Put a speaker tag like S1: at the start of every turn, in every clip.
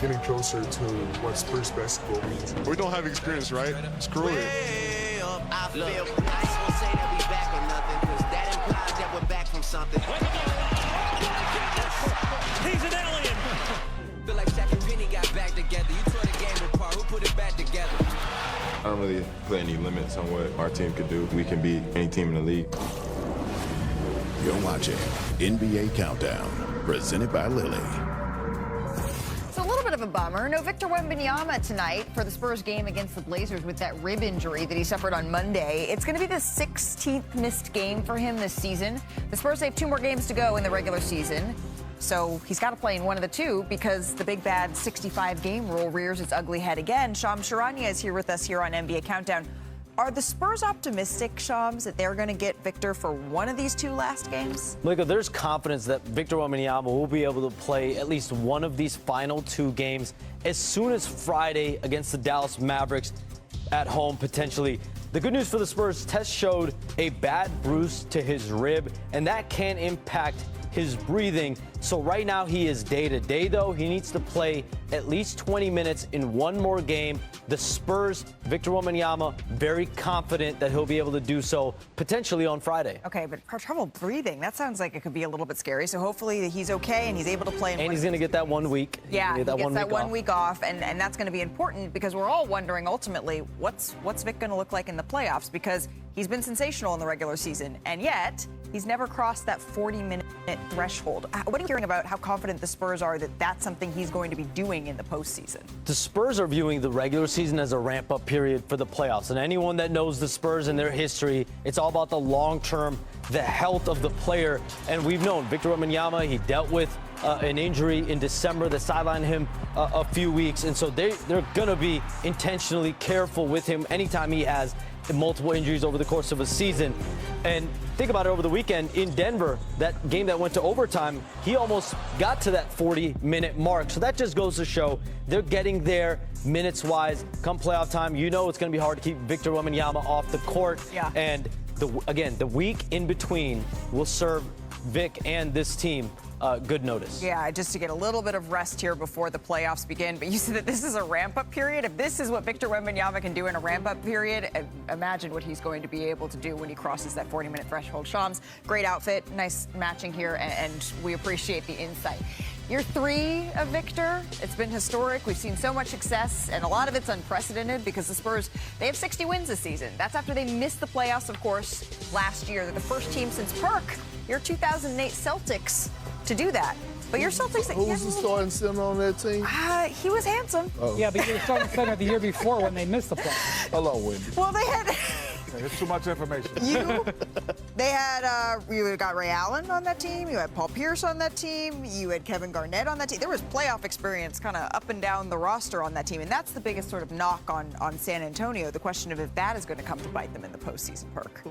S1: getting closer to what Spurs basketball means.
S2: We don't have experience, right? Screw it.
S3: I feel nice to say that we back or nothing, because that implies that we're back from something.
S4: He's an alien.
S3: Feel like Shaq and Penny got back together. You tore the game apart. Who put it back together?
S5: I don't really put any limits on what our team could do. We can beat any team in the league.
S6: You're watching NBA Countdown, presented by Lilly.
S7: So a little bit of a bummer. No Victor Wembanyama tonight for the Spurs game against the Blazers with that rib injury that he suffered on Monday. It's going to be the 16th missed game for him this season. The Spurs have 2 more games to go in the regular season. So he's got to play in one of the 2 because the big bad 65-game rule rears its ugly head again. Shams Charania is here with us here on NBA Countdown. Are the Spurs optimistic, Shams, that they're going to get Victor for one of these 2 last games?
S8: Malika, there's confidence that Victor Wembanyama will be able to play at least one of these final 2 games as soon as Friday against the Dallas Mavericks at home, potentially. The good news for the Spurs, test showed a bad bruise to his rib, and that can impact his breathing. So right now he is day-to-day, though. He needs to play at least 20 minutes in one more game. The Spurs, Victor Wembanyama, very confident that he'll be able to do so potentially on Friday.
S7: Okay, but trouble breathing, that sounds like it could be a little bit scary. So hopefully he's okay and he's able to play.
S8: And he's going to get that 1 week.
S7: Yeah, he gets that 1 week off, and that's going to be important because we're all wondering ultimately what's Vic going to look like in the playoffs, because he's been sensational in the regular season, and yet he's never crossed that 40-minute threshold. What are you hearing about how confident the Spurs are that that's something he's going to be doing in the postseason?
S8: The Spurs are viewing the regular season as a ramp-up period for the playoffs. And anyone that knows the Spurs and their history, it's all about the long-term, the health of the player. And we've known Victor Wembanyama, he dealt with an injury in December that sidelined him a few weeks. And so they're going to be intentionally careful with him anytime he has multiple injuries over the course of a season. And think about it, over the weekend in Denver, that game that went to overtime, he almost got to that 40-minute mark. So that just goes to show they're getting there minutes-wise. Come playoff time, you know it's going to be hard to keep Victor Wembanyama off the court.
S7: Yeah.
S8: And again, the week in between will serve Vic and this team good notice.
S7: Yeah, just to get a little bit of rest here before the playoffs begin. But you said that this is a ramp-up period. If this is what Victor Wembanyama can do in a ramp-up period, imagine what he's going to be able to do when he crosses that 40-minute threshold. Shams, great outfit, nice matching here, and we appreciate the insight. Year 3 of Victor, it's been historic. We've seen so much success, and a lot of it's unprecedented because the Spurs, they have 60 wins this season. That's after they missed the playoffs, of course, last year. They're the first team since Perk, your 2008 Celtics, to do that. But your Celtics...
S9: Who was the starting center on that team?
S7: He was handsome.
S9: Oh.
S10: Yeah, but you were starting center the year before when they missed the play.
S9: Hello, Wendy.
S7: Well, they had...
S2: It's too much information.
S7: They had, you got Ray Allen on that team, you had Paul Pierce on that team, you had Kevin Garnett on that team. There was playoff experience kind of up and down the roster on that team, and that's the biggest sort of knock on San Antonio, the question of if that is going to come to bite them in the postseason, Perk.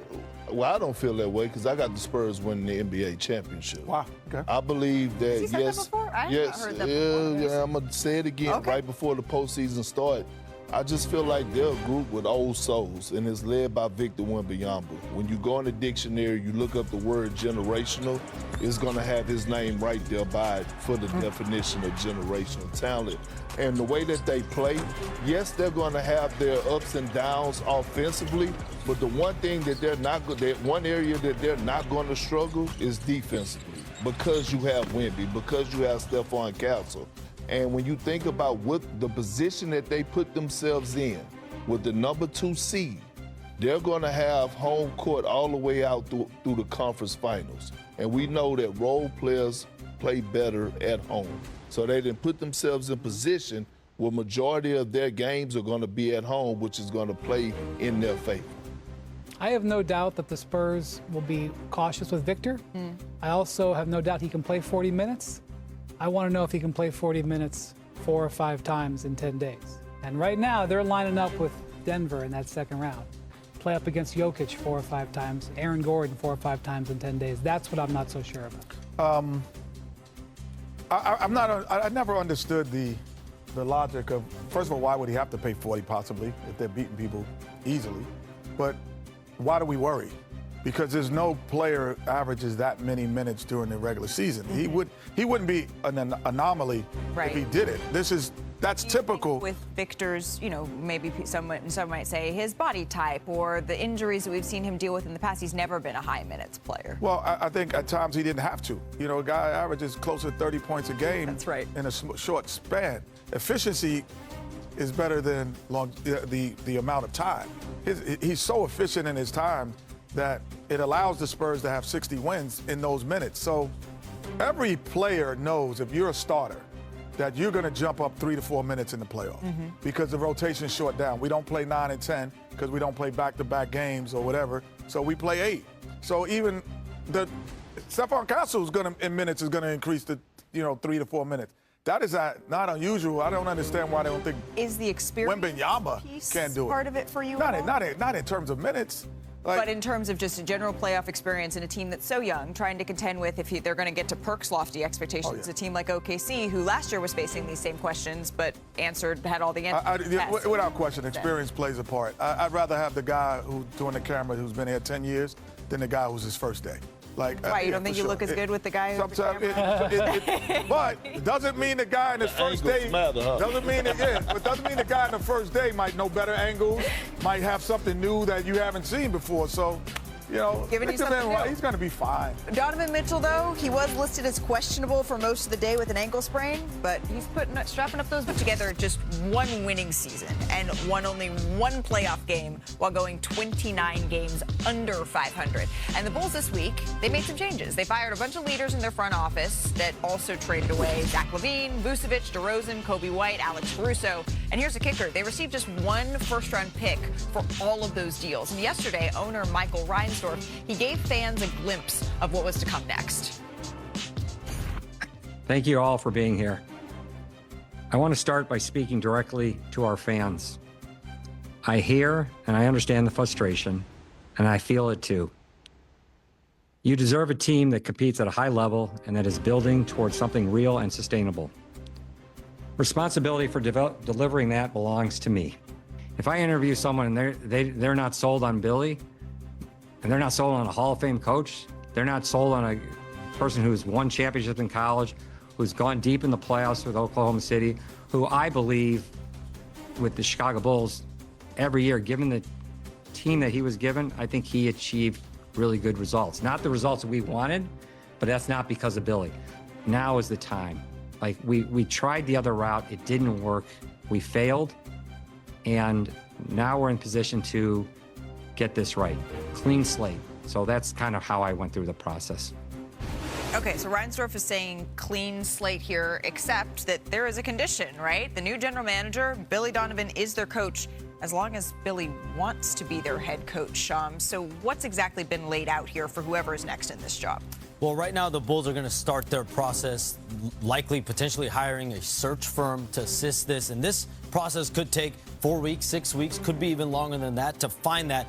S9: Well, I don't feel that way because I got the Spurs winning the NBA championship.
S2: Wow. Okay.
S9: I believe that,
S7: Has he said
S9: yes.
S7: that before? I have
S9: yes,
S7: not heard that before.
S9: Yeah, I'm going to say it again
S7: Okay.
S9: right before the postseason starts. I just feel like they're a group with old souls, and it's led by Victor Wembanyama. When you go in the dictionary, you look up the word generational, it's going to have his name right there by it for the definition of generational talent. And the way that they play, yes, they're going to have their ups and downs offensively, but the one thing that they're not good, that one area that they're not going to struggle is defensively, because you have Wemby, because you have Stephon Castle. And when you think about what the position that they put themselves in with the number 2 seed, they're going to have home court all the way out through the conference finals. And we know that role players play better at home. So they didn't put themselves in position where majority of their games are going to be at home, which is going to play in their favor.
S10: I have no doubt that the Spurs will be cautious with Victor. I also have no doubt he can play 40 minutes. I want to know if he can play 40 minutes 4 or 5 times in 10 days. And right now, they're lining up with Denver in that second round. Play up against Jokic 4 or 5 times, Aaron Gordon 4 or 5 times in 10 days. That's what I'm not so sure about.
S2: I never understood the logic of, first of all, why would he have to pay 40 possibly if they're beating people easily? But why do we worry? because there's no player averages that many minutes during the regular season. He wouldn't be an anomaly if he did it. That's typical.
S7: With Victor's, maybe some might say his body type or the injuries that we've seen him deal with in the past, he's never been a high minutes player.
S2: Well, I think at times he didn't have to. A guy averages closer to 30 points a game.
S7: That's right.
S2: In a short span. Efficiency is better than the amount of time. He's so efficient in his time that it allows the Spurs to have 60 wins in those minutes. So every player knows if you're a starter that you're going to jump up 3 to 4 minutes in the playoff because the rotation's short down. We don't play 9 and 10 because we don't play back-to-back games or whatever. So we play 8. So even Stephon Castle in minutes is going to increase to 3 to 4 minutes. That is not unusual. I don't understand why they don't think
S7: is the experience
S2: Wembenyama can't do it.
S7: Part of it for you?
S2: Not in terms of minutes.
S7: But in terms of just a general playoff experience in a team that's so young, trying to contend with if they're going to get to Perk's lofty expectations, a team like OKC, who last year was facing these same questions, but had all the answers.
S2: Without question, experience plays a part. I'd rather have the guy who's doing the camera who's been here 10 years than the guy who's his first day.
S7: Right, you don't think you look as good with the guy?
S2: Sometimes, but it doesn't mean the guy in his first day. Doesn't mean the guy in the first day might know better angles, might have something new that you haven't seen before. So, he's going to be fine.
S7: Donovan Mitchell, though, he was listed as questionable for most of the day with an ankle sprain, but he's strapping up those together just one winning season and won only one playoff game while going 29 games under 500. And the Bulls this week, they made some changes. They fired a bunch of leaders in their front office that also traded away Zach LaVine, Vucevic, DeRozan, Kobe White, Alex Caruso. And here's the kicker. They received just one first-round pick for all of those deals. And yesterday, owner Michael Reinsdorf, he gave fans a glimpse of what was to come next.
S4: Thank you all for being here. I want to start by speaking directly to our fans. I hear and I understand the frustration, and I feel it too. You deserve a team that competes at a high level and that is building towards something real and sustainable. Responsibility for delivering that belongs to me. If I interview someone and they're not sold on Billy, and they're not sold on a Hall of Fame coach, they're not sold on a person who's won championships in college, who's gone deep in the playoffs with Oklahoma City, who I believe with the Chicago Bulls every year, given the team that he was given, I think he achieved really good results. Not the results that we wanted, but that's not because of Billy. Now is the time. We tried the other route, it didn't work, we failed, and now we're in position to get this right. Clean slate. So that's kind of how I went through the process.
S7: Okay, so Reinsdorf is saying clean slate here, except that there is a condition, right? The new general manager, Billy Donovan, is their coach as long as Billy wants to be their head coach. So what's exactly been laid out here for whoever is next in this job?
S8: Well, right now the Bulls are going to start their process, likely potentially hiring a search firm to assist this. And this process could take 4 weeks, 6 weeks, could be even longer than that to find that.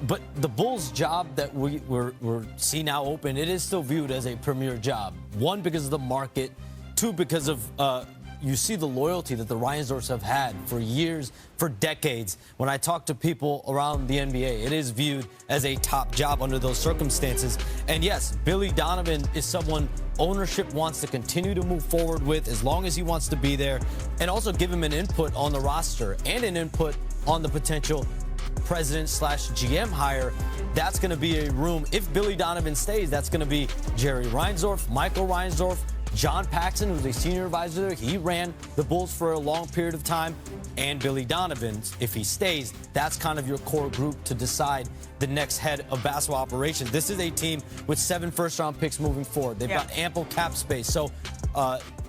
S8: But the Bulls' job that we're see now open, it is still viewed as a premier job. One, because of the market. Two, because of you see the loyalty that the Reinsdorfs have had for years, for decades. When I talk to people around the NBA, it is viewed as a top job under those circumstances. And yes, Billy Donovan is someone ownership wants to continue to move forward with as long as he wants to be there, and also give him an input on the roster and an input on the potential president/GM hire. That's going to be a room. If Billy Donovan stays, that's going to be Jerry Reinsdorf, Michael Reinsdorf, John Paxson, who's a senior advisor there. He ran the Bulls for a long period of time. And Billy Donovan, if he stays, that's kind of your core group to decide the next head of basketball operations. This is a team with 7 first-round picks moving forward. They've got ample cap space. So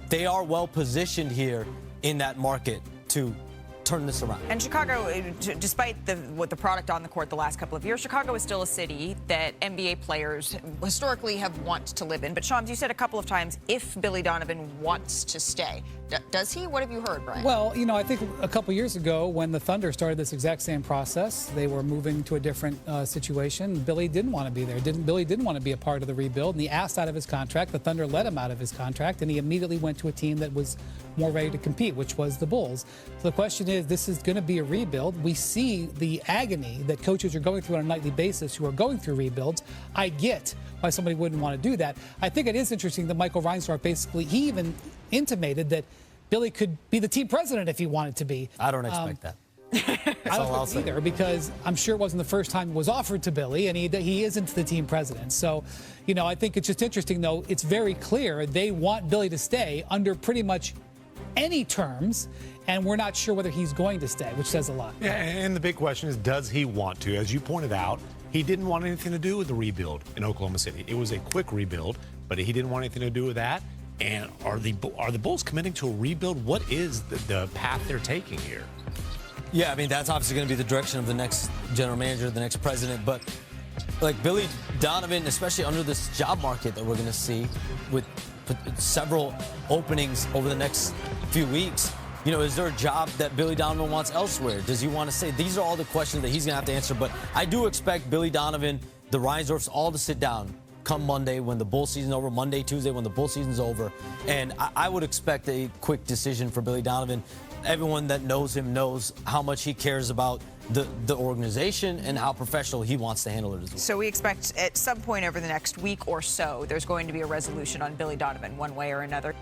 S8: they are well positioned here in that market to turn this around.
S7: And Chicago, despite the product on the court the last couple of years, Chicago is still a city that NBA players historically have wanted to live in. But Shams, you said a couple of times, if Billy Donovan wants to stay. Does he? What have you heard, Brian?
S10: Well, I think a couple years ago when the Thunder started this exact same process, they were moving to a different situation. Billy didn't want to be there. Billy didn't want to be a part of the rebuild, and he asked out of his contract. The Thunder let him out of his contract, and he immediately went to a team that was more ready to compete, which was the Bulls. So the question is, this is going to be a rebuild. We see the agony that coaches are going through on a nightly basis who are going through rebuilds. I get why somebody wouldn't want to do that. I think it is interesting that Michael Reinsdorf he even intimated that Billy could be the team president if he wanted to be.
S8: I don't expect that.
S10: I don't think either, because I'm sure it wasn't the first time it was offered to Billy, and he isn't the team president. So, I think it's just interesting, though. It's very clear they want Billy to stay under pretty much any terms, and we're not sure whether he's going to stay, which says a lot.
S11: Yeah, and the big question is, does he want to? As you pointed out, he didn't want anything to do with the rebuild in Oklahoma City. It was a quick rebuild, but he didn't want anything to do with that. And are the Bulls committing to a rebuild? What is the path they're taking here?
S8: Yeah, I mean, that's obviously going to be the direction of the next general manager, the next president. But like Billy Donovan, especially under this job market that we're going to see with several openings over the next few weeks, is there a job that Billy Donovan wants elsewhere? Does he want to say? These are all the questions that he's going to have to answer. But I do expect Billy Donovan, the Reinsdorfs, all to sit down come Monday when the bull season's over, Monday, Tuesday when the bull season's over. And I would expect a quick decision for Billy Donovan. Everyone that knows him knows how much he cares about the organization and how professional he wants to handle it as well.
S7: So we expect at some point over the next week or so, there's going to be a resolution on Billy Donovan one way or another.